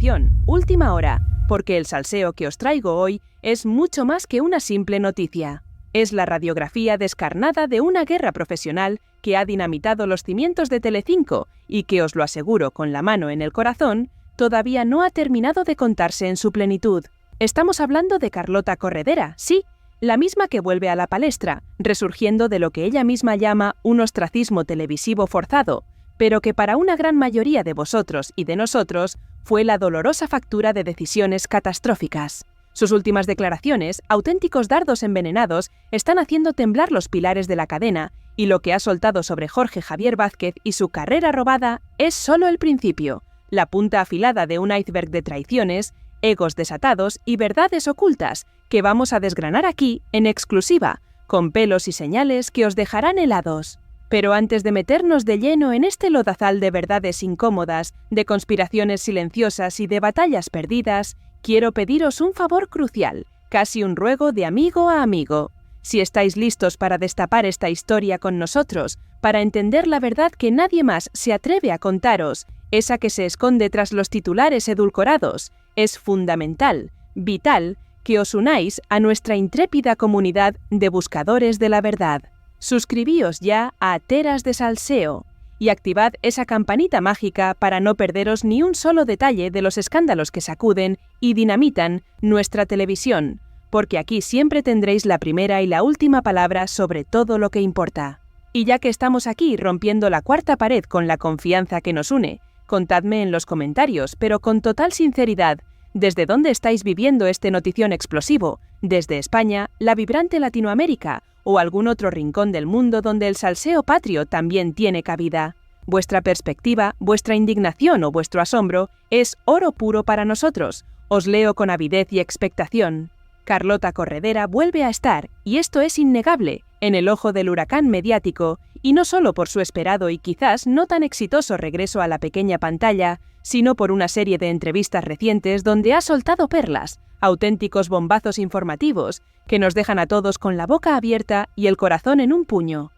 Atención, última hora, porque el salseo que os traigo hoy es mucho más que una simple noticia. Es la radiografía descarnada de una guerra profesional que ha dinamitado los cimientos de Telecinco y que, os lo aseguro con la mano en el corazón, todavía no ha terminado de contarse en su plenitud. Estamos hablando de Carlota Corredera, sí, la misma que vuelve a la palestra, resurgiendo de lo que ella misma llama un ostracismo televisivo forzado, pero que para una gran mayoría de vosotros y de nosotros fue la dolorosa factura de decisiones catastróficas. Sus últimas declaraciones, auténticos dardos envenenados, están haciendo temblar los pilares de la cadena, y lo que ha soltado sobre Jorge Javier Vázquez y su carrera robada es solo el principio, la punta afilada de un iceberg de traiciones, egos desatados y verdades ocultas que vamos a desgranar aquí en exclusiva, con pelos y señales que os dejarán helados. Pero antes de meternos de lleno en este lodazal de verdades incómodas, de conspiraciones silenciosas y de batallas perdidas, quiero pediros un favor crucial, casi un ruego de amigo a amigo. Si estáis listos para destapar esta historia con nosotros, para entender la verdad que nadie más se atreve a contaros, esa que se esconde tras los titulares edulcorados, es fundamental, vital, que os unáis a nuestra intrépida comunidad de buscadores de la verdad. Suscribíos ya a Teras de Salseo y activad esa campanita mágica para no perderos ni un solo detalle de los escándalos que sacuden y dinamitan nuestra televisión, porque aquí siempre tendréis la primera y la última palabra sobre todo lo que importa. Y ya que estamos aquí rompiendo la cuarta pared con la confianza que nos une, contadme en los comentarios, pero con total sinceridad, ¿desde dónde estáis viviendo este notición explosivo? ¿Desde España, la vibrante Latinoamérica o algún otro rincón del mundo donde el salseo patrio también tiene cabida? Vuestra perspectiva, vuestra indignación o vuestro asombro es oro puro para nosotros. Os leo con avidez y expectación. Carlota Corredera vuelve a estar, y esto es innegable, en el ojo del huracán mediático, y no solo por su esperado y quizás no tan exitoso regreso a la pequeña pantalla, sino por una serie de entrevistas recientes donde ha soltado perlas, auténticos bombazos informativos, que nos dejan a todos con la boca abierta y el corazón en un puño.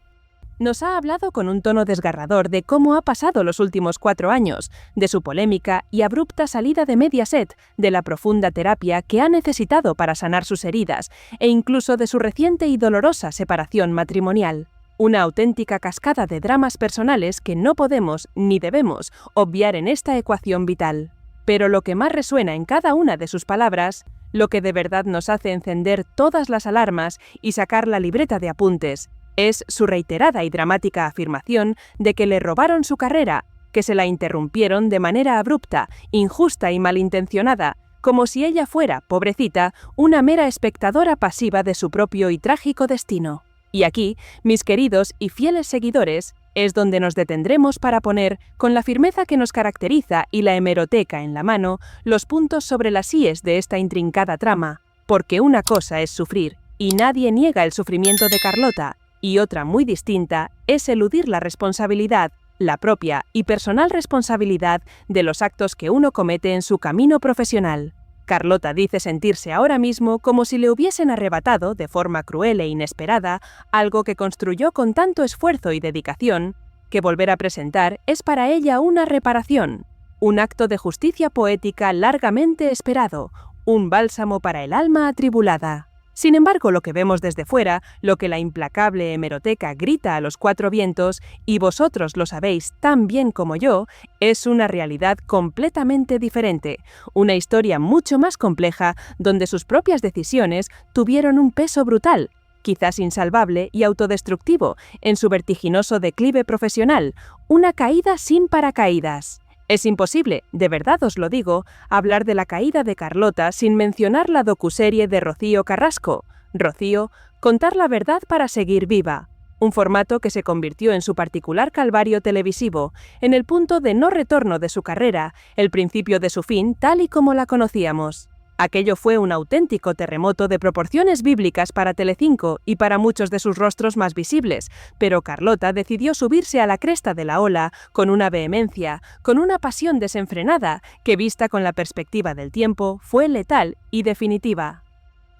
Nos ha hablado con un tono desgarrador de cómo ha pasado los últimos 4 años, de su polémica y abrupta salida de Mediaset, de la profunda terapia que ha necesitado para sanar sus heridas, e incluso de su reciente y dolorosa separación matrimonial. Una auténtica cascada de dramas personales que no podemos, ni debemos, obviar en esta ecuación vital. Pero lo que más resuena en cada una de sus palabras, lo que de verdad nos hace encender todas las alarmas y sacar la libreta de apuntes, es su reiterada y dramática afirmación de que le robaron su carrera, que se la interrumpieron de manera abrupta, injusta y malintencionada, como si ella fuera, pobrecita, una mera espectadora pasiva de su propio y trágico destino. Y aquí, mis queridos y fieles seguidores, es donde nos detendremos para poner, con la firmeza que nos caracteriza y la hemeroteca en la mano, los puntos sobre las íes de esta intrincada trama, porque una cosa es sufrir, y nadie niega el sufrimiento de Carlota, y otra muy distinta es eludir la responsabilidad, la propia y personal responsabilidad de los actos que uno comete en su camino profesional. Carlota dice sentirse ahora mismo como si le hubiesen arrebatado, de forma cruel e inesperada, algo que construyó con tanto esfuerzo y dedicación, que volver a presentar es para ella una reparación, un acto de justicia poética largamente esperado, un bálsamo para el alma atribulada. Sin embargo, lo que vemos desde fuera, lo que la implacable hemeroteca grita a los 4 vientos, y vosotros lo sabéis tan bien como yo, es una realidad completamente diferente, una historia mucho más compleja donde sus propias decisiones tuvieron un peso brutal, quizás insalvable y autodestructivo, en su vertiginoso declive profesional, una caída sin paracaídas. Es imposible, de verdad os lo digo, hablar de la caída de Carlota sin mencionar la docuserie de Rocío Carrasco. Rocío, contar la verdad para seguir viva. Un formato que se convirtió en su particular calvario televisivo, en el punto de no retorno de su carrera, el principio de su fin tal y como la conocíamos. Aquello fue un auténtico terremoto de proporciones bíblicas para Telecinco y para muchos de sus rostros más visibles, pero Carlota decidió subirse a la cresta de la ola con una vehemencia, con una pasión desenfrenada, que vista con la perspectiva del tiempo fue letal y definitiva.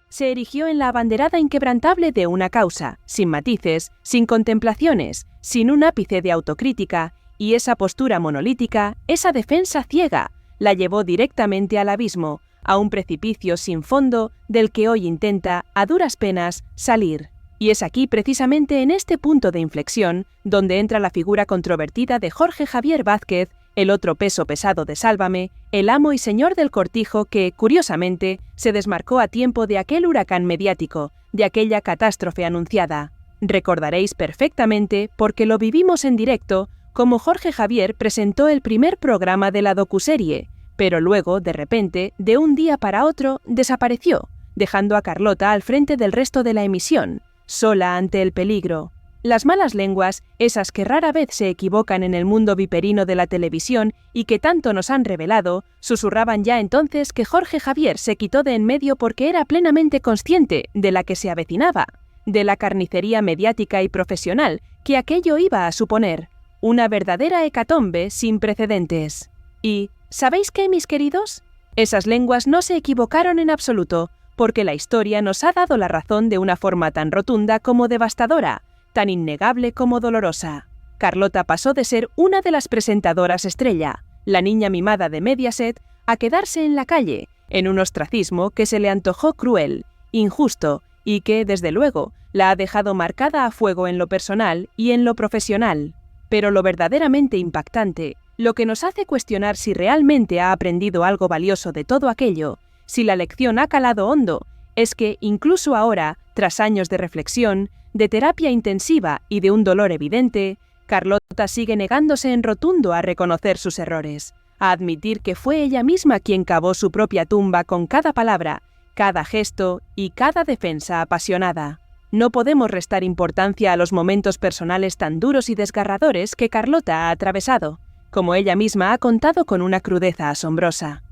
Se erigió en la abanderada inquebrantable de una causa, sin matices, sin contemplaciones, sin un ápice de autocrítica, y esa postura monolítica, esa defensa ciega, la llevó directamente al abismo, a un precipicio sin fondo del que hoy intenta, a duras penas, salir. Y es aquí, precisamente en este punto de inflexión, donde entra la figura controvertida de Jorge Javier Vázquez, el otro peso pesado de Sálvame, el amo y señor del cortijo que, curiosamente, se desmarcó a tiempo de aquel huracán mediático, de aquella catástrofe anunciada. Recordaréis perfectamente, porque lo vivimos en directo, cómo Jorge Javier presentó el primer programa de la docuserie, pero luego, de repente, de un día para otro, desapareció, dejando a Carlota al frente del resto de la emisión, sola ante el peligro. Las malas lenguas, esas que rara vez se equivocan en el mundo viperino de la televisión y que tanto nos han revelado, susurraban ya entonces que Jorge Javier se quitó de en medio porque era plenamente consciente de la que se avecinaba, de la carnicería mediática y profesional que aquello iba a suponer, una verdadera hecatombe sin precedentes. Y, ¿sabéis qué, mis queridos? Esas lenguas no se equivocaron en absoluto, porque la historia nos ha dado la razón de una forma tan rotunda como devastadora, tan innegable como dolorosa. Carlota pasó de ser una de las presentadoras estrella, la niña mimada de Mediaset, a quedarse en la calle, en un ostracismo que se le antojó cruel, injusto y que, desde luego, la ha dejado marcada a fuego en lo personal y en lo profesional. Pero lo verdaderamente impactante, lo que nos hace cuestionar si realmente ha aprendido algo valioso de todo aquello, si la lección ha calado hondo, es que incluso ahora, tras años de reflexión, de terapia intensiva y de un dolor evidente, Carlota sigue negándose en rotundo a reconocer sus errores, a admitir que fue ella misma quien cavó su propia tumba con cada palabra, cada gesto y cada defensa apasionada. No podemos restar importancia a los momentos personales tan duros y desgarradores que Carlota ha atravesado, como ella misma ha contado con una crudeza asombrosa.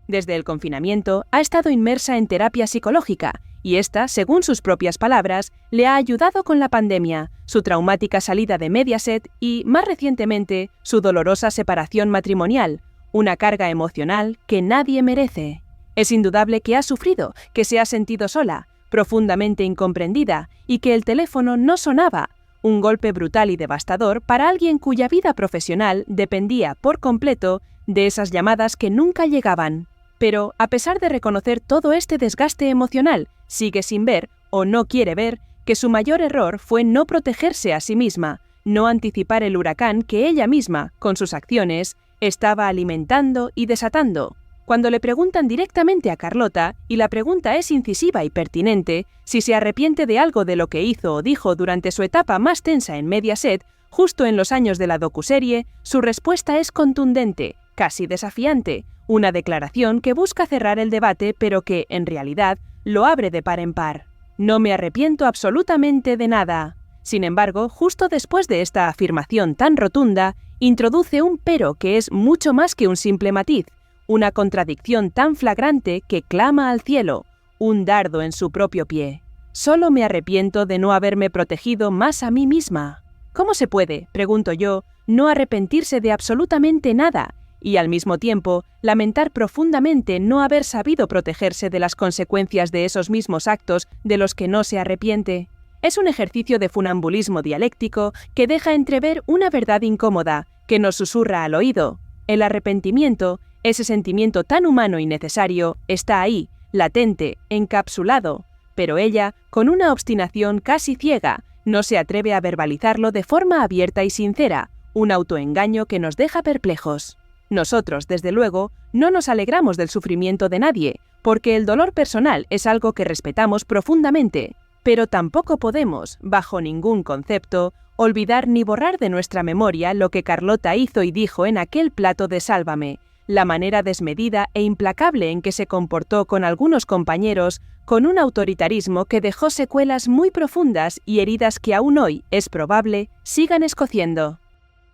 Desde el confinamiento ha estado inmersa en terapia psicológica y esta, según sus propias palabras, le ha ayudado con la pandemia, su traumática salida de Mediaset y, más recientemente, su dolorosa separación matrimonial, una carga emocional que nadie merece. Es indudable que ha sufrido, que se ha sentido sola, profundamente incomprendida y que el teléfono no sonaba, un golpe brutal y devastador para alguien cuya vida profesional dependía por completo de esas llamadas que nunca llegaban. Pero, a pesar de reconocer todo este desgaste emocional, sigue sin ver, o no quiere ver, que su mayor error fue no protegerse a sí misma, no anticipar el huracán que ella misma, con sus acciones, estaba alimentando y desatando. Cuando le preguntan directamente a Carlota, y la pregunta es incisiva y pertinente, si se arrepiente de algo de lo que hizo o dijo durante su etapa más tensa en Mediaset, justo en los años de la docuserie, su respuesta es contundente, casi desafiante, una declaración que busca cerrar el debate pero que, en realidad, lo abre de par en par. No me arrepiento absolutamente de nada. Sin embargo, justo después de esta afirmación tan rotunda, introduce un pero que es mucho más que un simple matiz, una contradicción tan flagrante que clama al cielo, un dardo en su propio pie. Solo me arrepiento de no haberme protegido más a mí misma. ¿Cómo se puede, pregunto yo, no arrepentirse de absolutamente nada y, al mismo tiempo, lamentar profundamente no haber sabido protegerse de las consecuencias de esos mismos actos de los que no se arrepiente? Es un ejercicio de funambulismo dialéctico que deja entrever una verdad incómoda, que nos susurra al oído. El arrepentimiento, ese sentimiento tan humano y necesario, está ahí, latente, encapsulado, pero ella, con una obstinación casi ciega, no se atreve a verbalizarlo de forma abierta y sincera, un autoengaño que nos deja perplejos. Nosotros, desde luego, no nos alegramos del sufrimiento de nadie, porque el dolor personal es algo que respetamos profundamente, pero tampoco podemos, bajo ningún concepto, olvidar ni borrar de nuestra memoria lo que Carlota hizo y dijo en aquel plato de Sálvame, la manera desmedida e implacable en que se comportó con algunos compañeros, con un autoritarismo que dejó secuelas muy profundas y heridas que aún hoy, es probable, sigan escociendo.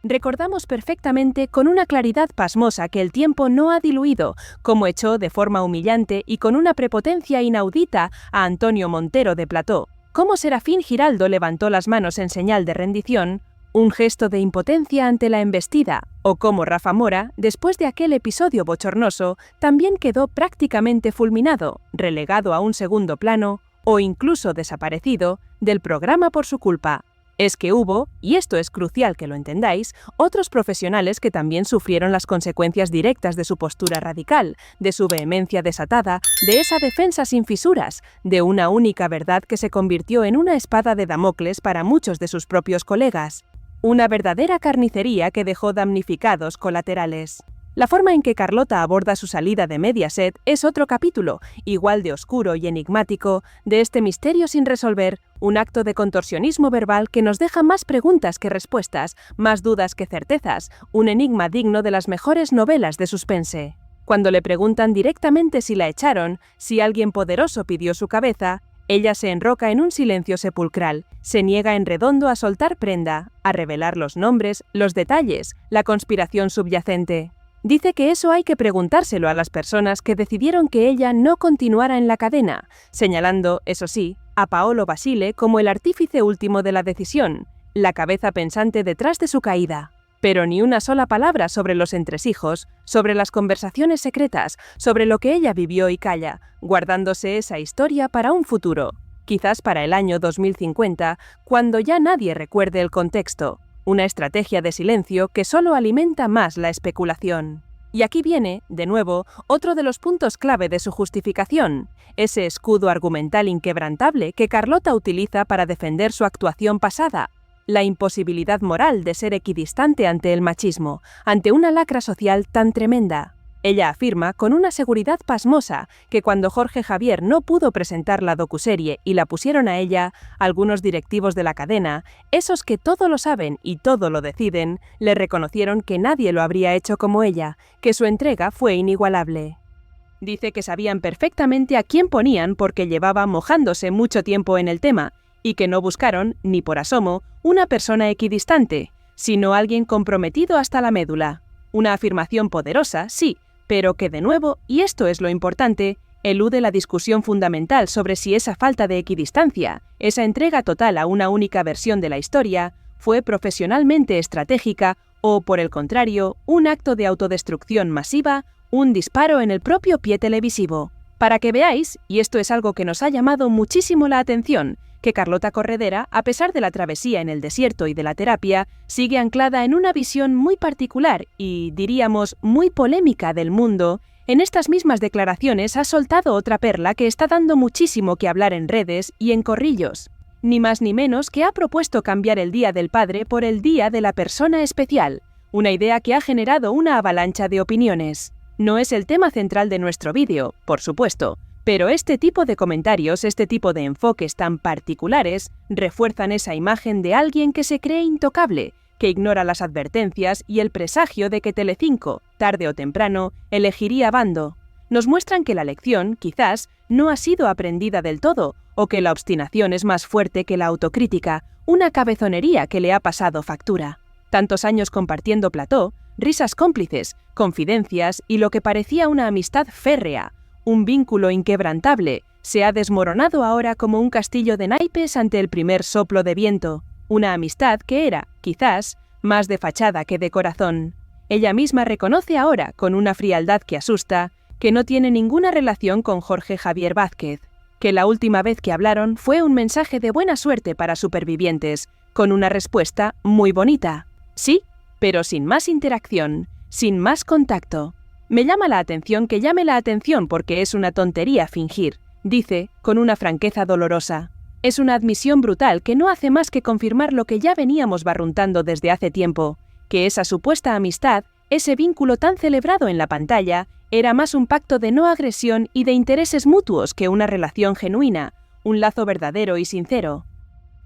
Recordamos perfectamente con una claridad pasmosa que el tiempo no ha diluido, cómo echó de forma humillante y con una prepotencia inaudita a Antonio Montero de Plató, cómo Serafín Giraldo levantó las manos en señal de rendición, un gesto de impotencia ante la embestida, o cómo Rafa Mora, después de aquel episodio bochornoso, también quedó prácticamente fulminado, relegado a un segundo plano, o incluso desaparecido, del programa por su culpa. Es que hubo, y esto es crucial que lo entendáis, otros profesionales que también sufrieron las consecuencias directas de su postura radical, de su vehemencia desatada, de esa defensa sin fisuras, de una única verdad que se convirtió en una espada de Damocles para muchos de sus propios colegas. Una verdadera carnicería que dejó damnificados colaterales. La forma en que Carlota aborda su salida de Mediaset es otro capítulo, igual de oscuro y enigmático, de este misterio sin resolver, un acto de contorsionismo verbal que nos deja más preguntas que respuestas, más dudas que certezas, un enigma digno de las mejores novelas de suspense. Cuando le preguntan directamente si la echaron, si alguien poderoso pidió su cabeza, ella se enroca en un silencio sepulcral, se niega en redondo a soltar prenda, a revelar los nombres, los detalles, la conspiración subyacente. Dice que eso hay que preguntárselo a las personas que decidieron que ella no continuara en la cadena, señalando, eso sí, a Paolo Basile como el artífice último de la decisión, la cabeza pensante detrás de su caída. Pero ni una sola palabra sobre los entresijos, sobre las conversaciones secretas, sobre lo que ella vivió y calla, guardándose esa historia para un futuro, quizás para el año 2050, cuando ya nadie recuerde el contexto. Una estrategia de silencio que solo alimenta más la especulación. Y aquí viene, de nuevo, otro de los puntos clave de su justificación, ese escudo argumental inquebrantable que Carlota utiliza para defender su actuación pasada, la imposibilidad moral de ser equidistante ante el machismo, ante una lacra social tan tremenda. Ella afirma con una seguridad pasmosa que cuando Jorge Javier no pudo presentar la docuserie y la pusieron a ella, algunos directivos de la cadena, esos que todo lo saben y todo lo deciden, le reconocieron que nadie lo habría hecho como ella, que su entrega fue inigualable. Dice que sabían perfectamente a quién ponían porque llevaba mojándose mucho tiempo en el tema, y que no buscaron, ni por asomo, una persona equidistante, sino alguien comprometido hasta la médula. Una afirmación poderosa, sí, pero que de nuevo, y esto es lo importante, elude la discusión fundamental sobre si esa falta de equidistancia, esa entrega total a una única versión de la historia, fue profesionalmente estratégica o, por el contrario, un acto de autodestrucción masiva, un disparo en el propio pie televisivo. Para que veáis, y esto es algo que nos ha llamado muchísimo la atención, que Carlota Corredera, a pesar de la travesía en el desierto y de la terapia, sigue anclada en una visión muy particular y, diríamos, muy polémica del mundo. En estas mismas declaraciones ha soltado otra perla que está dando muchísimo que hablar en redes y en corrillos. Ni más ni menos que ha propuesto cambiar el Día del Padre por el Día de la Persona Especial, una idea que ha generado una avalancha de opiniones. No es el tema central de nuestro vídeo, por supuesto, pero este tipo de comentarios, este tipo de enfoques tan particulares, refuerzan esa imagen de alguien que se cree intocable, que ignora las advertencias y el presagio de que Telecinco, tarde o temprano, elegiría bando. Nos muestran que la lección, quizás, no ha sido aprendida del todo, o que la obstinación es más fuerte que la autocrítica, una cabezonería que le ha pasado factura. Tantos años compartiendo plató, risas cómplices, confidencias y lo que parecía una amistad férrea, un vínculo inquebrantable, se ha desmoronado ahora como un castillo de naipes ante el primer soplo de viento. Una amistad que era, quizás, más de fachada que de corazón. Ella misma reconoce ahora, con una frialdad que asusta, que no tiene ninguna relación con Jorge Javier Vázquez, que la última vez que hablaron fue un mensaje de buena suerte para supervivientes, con una respuesta muy bonita. Sí, pero sin más interacción, sin más contacto. Me llama la atención que llame la atención porque es una tontería fingir, dice, con una franqueza dolorosa. Es una admisión brutal que no hace más que confirmar lo que ya veníamos barruntando desde hace tiempo, que esa supuesta amistad, ese vínculo tan celebrado en la pantalla, era más un pacto de no agresión y de intereses mutuos que una relación genuina, un lazo verdadero y sincero.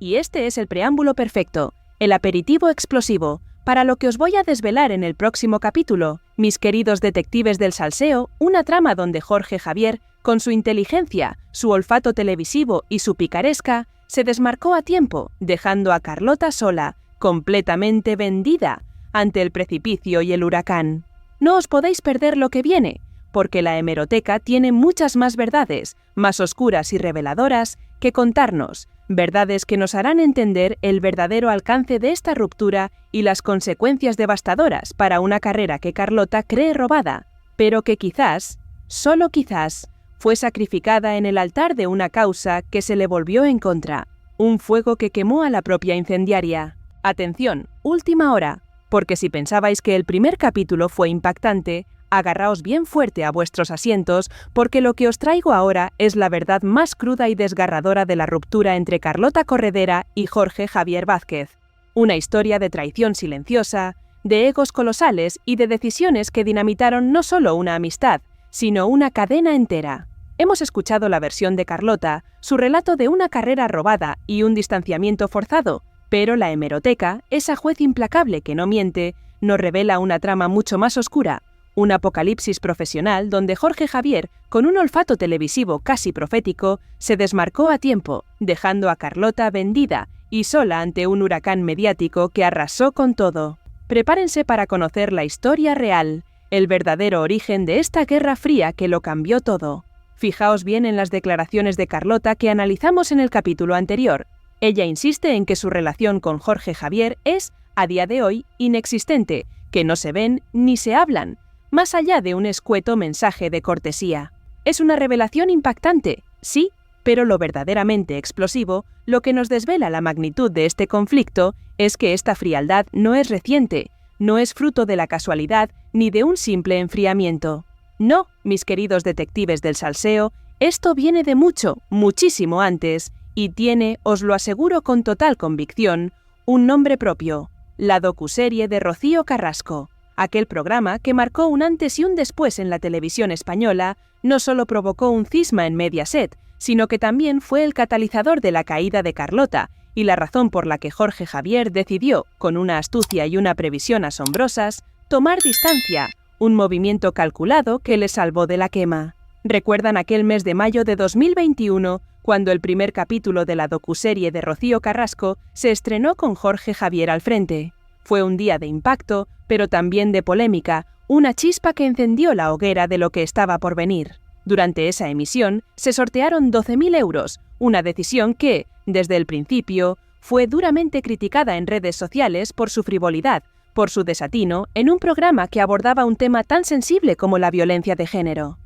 Y este es el preámbulo perfecto, el aperitivo explosivo, para lo que os voy a desvelar en el próximo capítulo, mis queridos detectives del salseo, una trama donde Jorge Javier, con su inteligencia, su olfato televisivo y su picaresca, se desmarcó a tiempo, dejando a Carlota sola, completamente vendida, ante el precipicio y el huracán. No os podéis perder lo que viene, porque la hemeroteca tiene muchas más verdades, más oscuras y reveladoras, que contarnos, verdades que nos harán entender el verdadero alcance de esta ruptura y las consecuencias devastadoras para una carrera que Carlota cree robada, pero que quizás, solo quizás, fue sacrificada en el altar de una causa que se le volvió en contra. un fuego que quemó a la propia incendiaria. Atención, última hora, porque si pensabais que el primer capítulo fue impactante, agarraos bien fuerte a vuestros asientos, porque lo que os traigo ahora es la verdad más cruda y desgarradora de la ruptura entre Carlota Corredera y Jorge Javier Vázquez. Una historia de traición silenciosa, de egos colosales y de decisiones que dinamitaron no solo una amistad, sino una cadena entera. Hemos escuchado la versión de Carlota, su relato de una carrera robada y un distanciamiento forzado, pero la hemeroteca, esa juez implacable que no miente, nos revela una trama mucho más oscura, un apocalipsis profesional donde Jorge Javier, con un olfato televisivo casi profético, se desmarcó a tiempo, dejando a Carlota vendida y sola ante un huracán mediático que arrasó con todo. Prepárense para conocer la historia real, el verdadero origen de esta guerra fría que lo cambió todo. Fijaos bien en las declaraciones de Carlota que analizamos en el capítulo anterior. Ella insiste en que su relación con Jorge Javier es, a día de hoy, inexistente, que no se ven ni se hablan, más allá de un escueto mensaje de cortesía. Es una revelación impactante, sí, pero lo verdaderamente explosivo, lo que nos desvela la magnitud de este conflicto, es que esta frialdad no es reciente, no es fruto de la casualidad ni de un simple enfriamiento. No, mis queridos detectives del salseo, esto viene de mucho, muchísimo antes, y tiene, os lo aseguro con total convicción, un nombre propio, la docuserie de Rocío Carrasco. Aquel programa que marcó un antes y un después en la televisión española no solo provocó un cisma en Mediaset, sino que también fue el catalizador de la caída de Carlota y la razón por la que Jorge Javier decidió, con una astucia y una previsión asombrosas, tomar distancia, un movimiento calculado que le salvó de la quema. ¿Recuerdan aquel mes de mayo de 2021, cuando el primer capítulo de la docuserie de Rocío Carrasco se estrenó con Jorge Javier al frente? Fue un día de impacto, pero también de polémica, una chispa que encendió la hoguera de lo que estaba por venir. Durante esa emisión se sortearon 12.000 euros, una decisión que, desde el principio, fue duramente criticada en redes sociales por su frivolidad, por su desatino en un programa que abordaba un tema tan sensible como la violencia de género.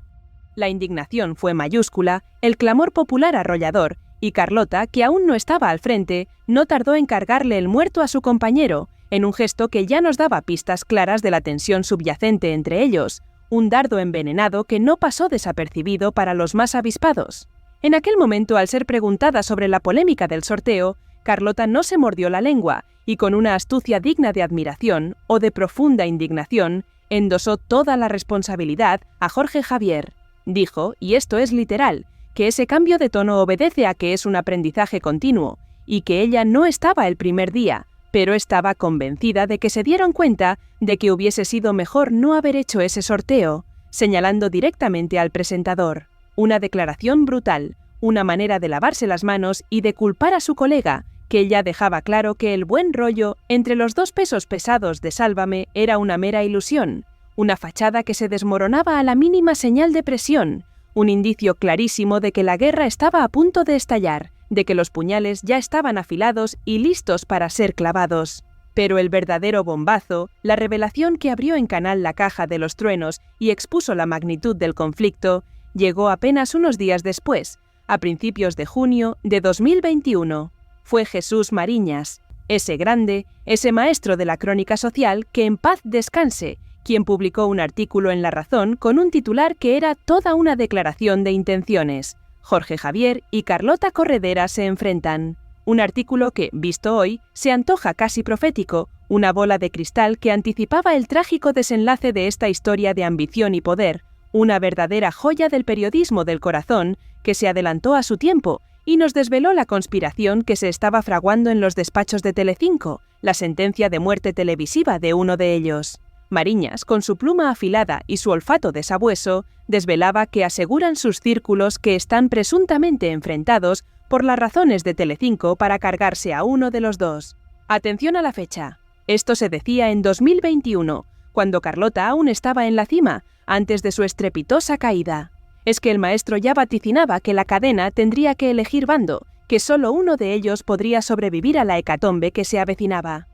La indignación fue mayúscula, el clamor popular arrollador, y Carlota, que aún no estaba al frente, no tardó en cargarle el muerto a su compañero, en un gesto que ya nos daba pistas claras de la tensión subyacente entre ellos, un dardo envenenado que no pasó desapercibido para los más avispados. En aquel momento, al ser preguntada sobre la polémica del sorteo, Carlota no se mordió la lengua y con una astucia digna de admiración o de profunda indignación, endosó toda la responsabilidad a Jorge Javier. Dijo, y esto es literal, que ese cambio de tono obedece a que es un aprendizaje continuo y que ella no estaba el primer día, pero estaba convencida de que se dieron cuenta de que hubiese sido mejor no haber hecho ese sorteo, señalando directamente al presentador. Una declaración brutal, una manera de lavarse las manos y de culpar a su colega, que ya dejaba claro que el buen rollo entre los dos pesos pesados de Sálvame era una mera ilusión, una fachada que se desmoronaba a la mínima señal de presión, un indicio clarísimo de que la guerra estaba a punto de estallar, de que los puñales ya estaban afilados y listos para ser clavados. Pero el verdadero bombazo, la revelación que abrió en canal la caja de los truenos y expuso la magnitud del conflicto, llegó apenas unos días después, a principios de junio de 2021. Fue Jesús Mariñas, ese grande, ese maestro de la crónica social que en paz descanse, quien publicó un artículo en La Razón con un titular que era toda una declaración de intenciones. Jorge Javier y Carlota Corredera se enfrentan. Un artículo que, visto hoy, se antoja casi profético, una bola de cristal que anticipaba el trágico desenlace de esta historia de ambición y poder, una verdadera joya del periodismo del corazón que se adelantó a su tiempo y nos desveló la conspiración que se estaba fraguando en los despachos de Telecinco, la sentencia de muerte televisiva de uno de ellos. Mariñas, con su pluma afilada y su olfato de sabueso, desvelaba que aseguran sus círculos que están presuntamente enfrentados por las razones de Telecinco para cargarse a uno de los dos. Atención a la fecha. Esto se decía en 2021, cuando Carlota aún estaba en la cima, antes de su estrepitosa caída. Es que el maestro ya vaticinaba que la cadena tendría que elegir bando, que solo uno de ellos podría sobrevivir a la hecatombe que se avecinaba.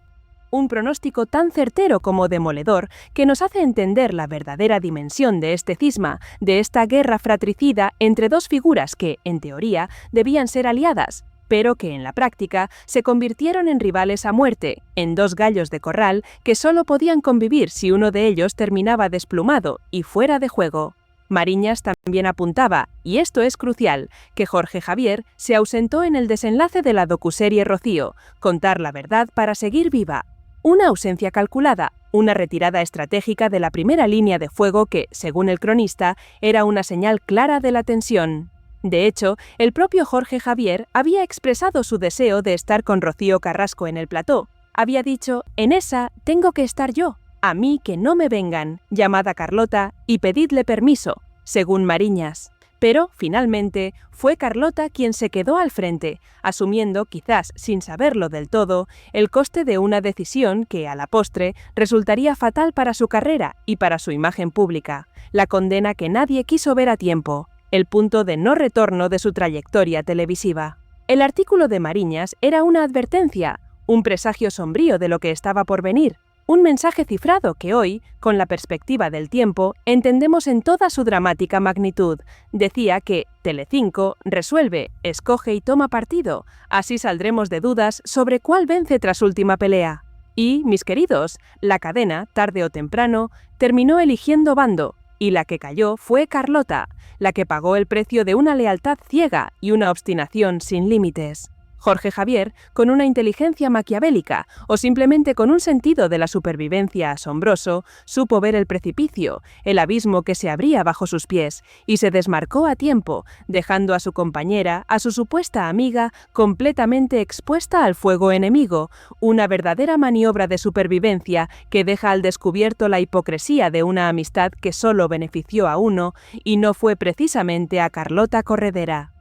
Un pronóstico tan certero como demoledor que nos hace entender la verdadera dimensión de este cisma, de esta guerra fratricida entre dos figuras que, en teoría, debían ser aliadas, pero que en la práctica se convirtieron en rivales a muerte, en dos gallos de corral que solo podían convivir si uno de ellos terminaba desplumado y fuera de juego. Mariñas también apuntaba, y esto es crucial, que Jorge Javier se ausentó en el desenlace de la docuserie Rocío, Contar la verdad para seguir viva. Una ausencia calculada, una retirada estratégica de la primera línea de fuego que, según el cronista, era una señal clara de la tensión. De hecho, el propio Jorge Javier había expresado su deseo de estar con Rocío Carrasco en el plató. Había dicho: «En esa tengo que estar yo. A mí que no me vengan, llamad a Carlota y pedidle permiso», según Mariñas. Pero, finalmente, fue Carlota quien se quedó al frente, asumiendo, quizás sin saberlo del todo, el coste de una decisión que, a la postre, resultaría fatal para su carrera y para su imagen pública, la condena que nadie quiso ver a tiempo, el punto de no retorno de su trayectoria televisiva. El artículo de Mariñas era una advertencia, un presagio sombrío de lo que estaba por venir, un mensaje cifrado que hoy, con la perspectiva del tiempo, entendemos en toda su dramática magnitud. Decía que Telecinco resuelve, escoge y toma partido, así saldremos de dudas sobre cuál vence tras última pelea. Y, mis queridos, la cadena, tarde o temprano, terminó eligiendo bando, y la que cayó fue Carlota, la que pagó el precio de una lealtad ciega y una obstinación sin límites. Jorge Javier, con una inteligencia maquiavélica o simplemente con un sentido de la supervivencia asombroso, supo ver el precipicio, el abismo que se abría bajo sus pies, y se desmarcó a tiempo, dejando a su compañera, a su supuesta amiga, completamente expuesta al fuego enemigo, una verdadera maniobra de supervivencia que deja al descubierto la hipocresía de una amistad que solo benefició a uno, y no fue precisamente a Carlota Corredera.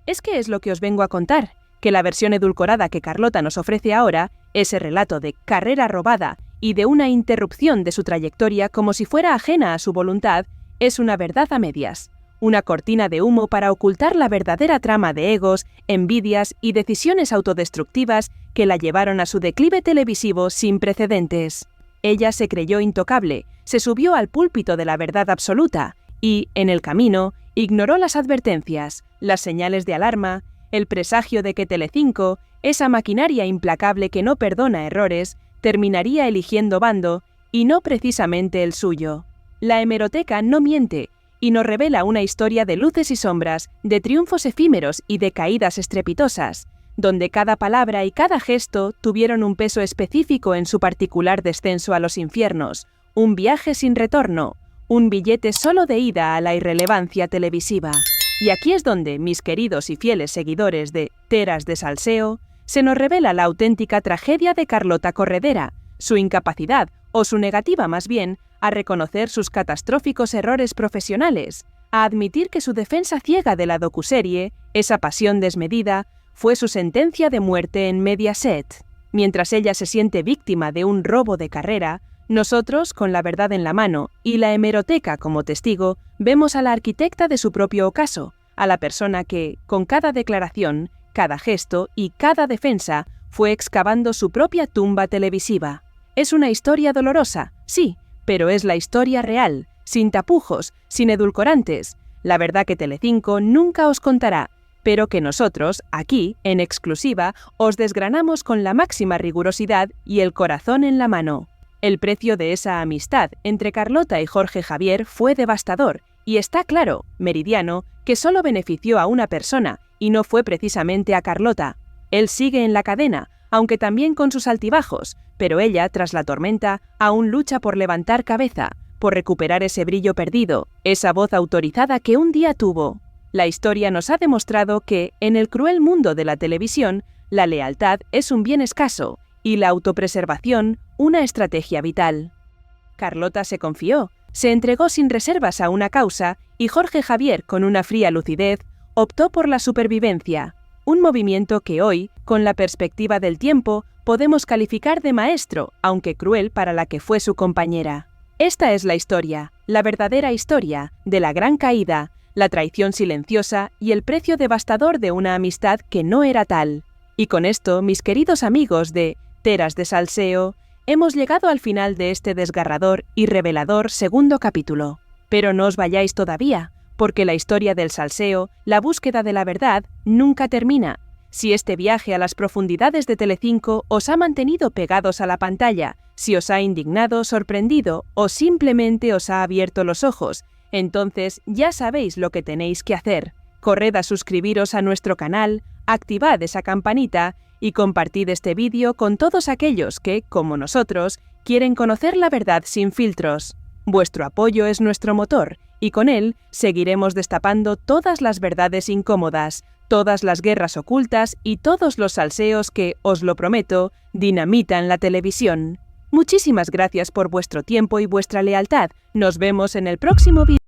Es que es lo que os vengo a contar, que la versión edulcorada que Carlota nos ofrece ahora, ese relato de carrera robada y de una interrupción de su trayectoria como si fuera ajena a su voluntad, es una verdad a medias, una cortina de humo para ocultar la verdadera trama de egos, envidias y decisiones autodestructivas que la llevaron a su declive televisivo sin precedentes. Ella se creyó intocable, se subió al púlpito de la verdad absoluta y, en el camino, ignoró las advertencias, las señales de alarma, el presagio de que Telecinco, esa maquinaria implacable que no perdona errores, terminaría eligiendo bando, y no precisamente el suyo. La hemeroteca no miente, y nos revela una historia de luces y sombras, de triunfos efímeros y de caídas estrepitosas, donde cada palabra y cada gesto tuvieron un peso específico en su particular descenso a los infiernos, un viaje sin retorno, un billete solo de ida a la irrelevancia televisiva. Y aquí es donde, mis queridos y fieles seguidores de Teras de Salseo, se nos revela la auténtica tragedia de Carlota Corredera, su incapacidad, o su negativa más bien, a reconocer sus catastróficos errores profesionales, a admitir que su defensa ciega de la docuserie, esa pasión desmedida, fue su sentencia de muerte en Mediaset. Mientras ella se siente víctima de un robo de carrera, nosotros, con la verdad en la mano y la hemeroteca como testigo, vemos a la arquitecta de su propio ocaso, a la persona que, con cada declaración, cada gesto y cada defensa, fue excavando su propia tumba televisiva. Es una historia dolorosa, sí, pero es la historia real, sin tapujos, sin edulcorantes, la verdad que Telecinco nunca os contará, pero que nosotros, aquí, en exclusiva, os desgranamos con la máxima rigurosidad y el corazón en la mano. El precio de esa amistad entre Carlota y Jorge Javier fue devastador, y está claro, meridiano, que solo benefició a una persona, y no fue precisamente a Carlota. Él sigue en la cadena, aunque también con sus altibajos, pero ella, tras la tormenta, aún lucha por levantar cabeza, por recuperar ese brillo perdido, esa voz autorizada que un día tuvo. La historia nos ha demostrado que, en el cruel mundo de la televisión, la lealtad es un bien escaso, y la autopreservación, una estrategia vital. Carlota se confió, se entregó sin reservas a una causa, y Jorge Javier, con una fría lucidez, optó por la supervivencia, un movimiento que hoy, con la perspectiva del tiempo, podemos calificar de maestro, aunque cruel para la que fue su compañera. Esta es la historia, la verdadera historia, de la gran caída, la traición silenciosa y el precio devastador de una amistad que no era tal. Y con esto, mis queridos amigos de Teras de Salseo, hemos llegado al final de este desgarrador y revelador segundo capítulo. Pero no os vayáis todavía, porque la historia del salseo, la búsqueda de la verdad, nunca termina. si este viaje a las profundidades de Telecinco os ha mantenido pegados a la pantalla, si os ha indignado, sorprendido o simplemente os ha abierto los ojos, entonces ya sabéis lo que tenéis que hacer. Corred a suscribiros a nuestro canal, activad esa campanita y compartid este vídeo con todos aquellos que, como nosotros, quieren conocer la verdad sin filtros. Vuestro apoyo es nuestro motor y con él seguiremos destapando todas las verdades incómodas, todas las guerras ocultas y todos los salseos que, os lo prometo, dinamitan la televisión. Muchísimas gracias por vuestro tiempo y vuestra lealtad. Nos vemos en el próximo vídeo.